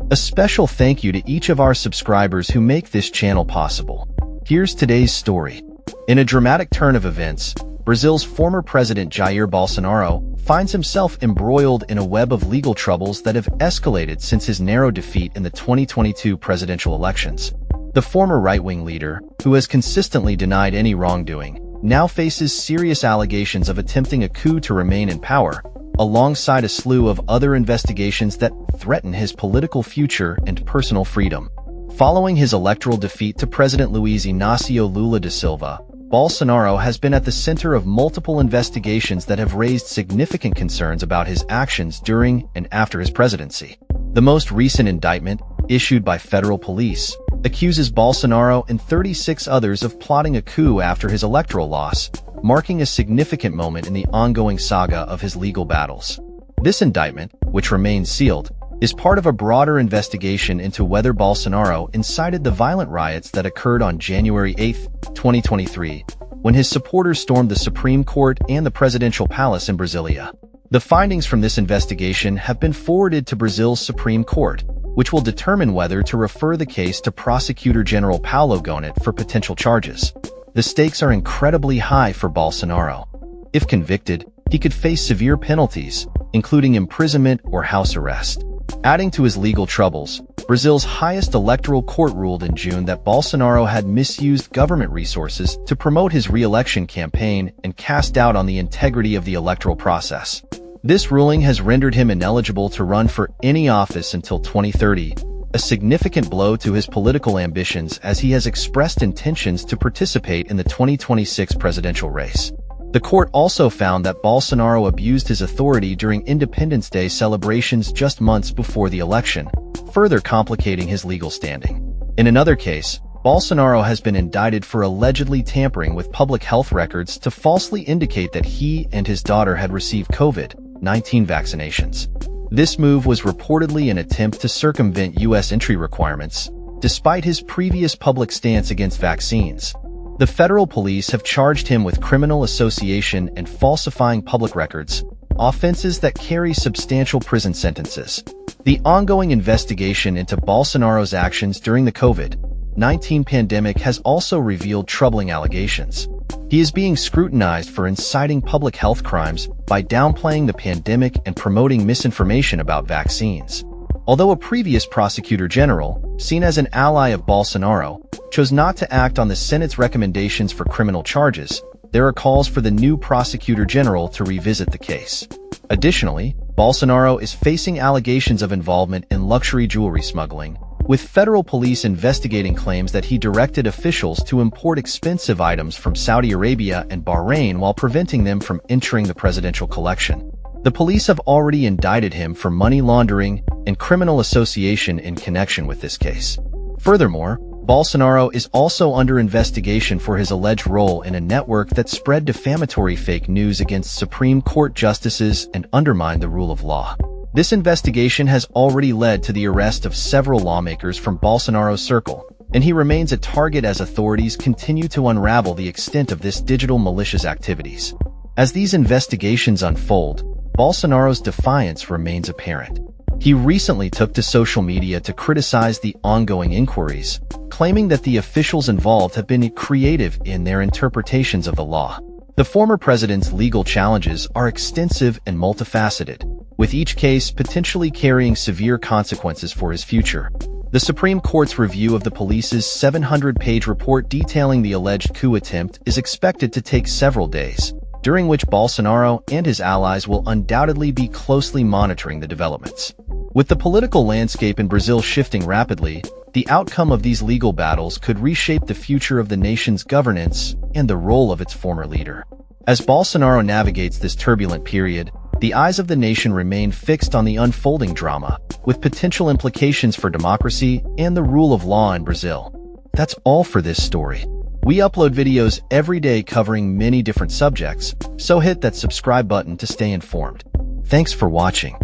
A special thank you to each of our subscribers who make this channel possible. Here's today's story. In a dramatic turn of events, Brazil's former President Jair Bolsonaro finds himself embroiled in a web of legal troubles that have escalated since his narrow defeat in the 2022 presidential elections. The former right-wing leader, who has consistently denied any wrongdoing, now faces serious allegations of attempting a coup to remain in power, alongside a slew of other investigations that threaten his political future and personal freedom. Following his electoral defeat to President Luiz Inácio Lula da Silva, Bolsonaro has been at the center of multiple investigations that have raised significant concerns about his actions during and after his presidency. The most recent indictment, issued by federal police, accuses Bolsonaro and 36 others of plotting a coup after his electoral loss, marking a significant moment in the ongoing saga of his legal battles. This indictment, which remains sealed, is part of a broader investigation into whether Bolsonaro incited the violent riots that occurred on January 8, 2023, when his supporters stormed the Supreme Court and the presidential palace in Brasilia. The findings from this investigation have been forwarded to Brazil's Supreme Court, which will determine whether to refer the case to Prosecutor General Paulo Gonet for potential charges. The stakes are incredibly high for Bolsonaro. If convicted, he could face severe penalties, including imprisonment or house arrest. Adding to his legal troubles, Brazil's highest electoral court ruled in June that Bolsonaro had misused government resources to promote his re-election campaign and cast doubt on the integrity of the electoral process. This ruling has rendered him ineligible to run for any office until 2030, a significant blow to his political ambitions as he has expressed intentions to participate in the 2026 presidential race. The court also found that Bolsonaro abused his authority during Independence Day celebrations just months before the election, further complicating his legal standing. In another case, Bolsonaro has been indicted for allegedly tampering with public health records to falsely indicate that he and his daughter had received COVID-19 vaccinations. This move was reportedly an attempt to circumvent U.S. entry requirements, despite his previous public stance against vaccines. The federal police have charged him with criminal association and falsifying public records, offenses that carry substantial prison sentences. The ongoing investigation into Bolsonaro's actions during the COVID-19 pandemic has also revealed troubling allegations. He is being scrutinized for inciting public health crimes by downplaying the pandemic and promoting misinformation about vaccines. Although a previous prosecutor general, seen as an ally of Bolsonaro, chose not to act on the Senate's recommendations for criminal charges, there are calls for the new prosecutor general to revisit the case. Additionally, Bolsonaro is facing allegations of involvement in luxury jewelry smuggling, with federal police investigating claims that he directed officials to import expensive items from Saudi Arabia and Bahrain while preventing them from entering the presidential collection. The police have already indicted him for money laundering and criminal association in connection with this case. Furthermore, Bolsonaro is also under investigation for his alleged role in a network that spread defamatory fake news against Supreme Court justices and undermined the rule of law. This investigation has already led to the arrest of several lawmakers from Bolsonaro's circle, and he remains a target as authorities continue to unravel the extent of this digital malicious activities. As these investigations unfold, Bolsonaro's defiance remains apparent. He recently took to social media to criticize the ongoing inquiries, claiming that the officials involved have been creative in their interpretations of the law. The former president's legal challenges are extensive and multifaceted, with each case potentially carrying severe consequences for his future. The Supreme Court's review of the police's 700-page report detailing the alleged coup attempt is expected to take several days, during which Bolsonaro and his allies will undoubtedly be closely monitoring the developments. With the political landscape in Brazil shifting rapidly, the outcome of these legal battles could reshape the future of the nation's governance and the role of its former leader. As Bolsonaro navigates this turbulent period, the eyes of the nation remain fixed on the unfolding drama, with potential implications for democracy and the rule of law in Brazil. That's all for this story. We upload videos every day covering many different subjects, so hit that subscribe button to stay informed. Thanks for watching.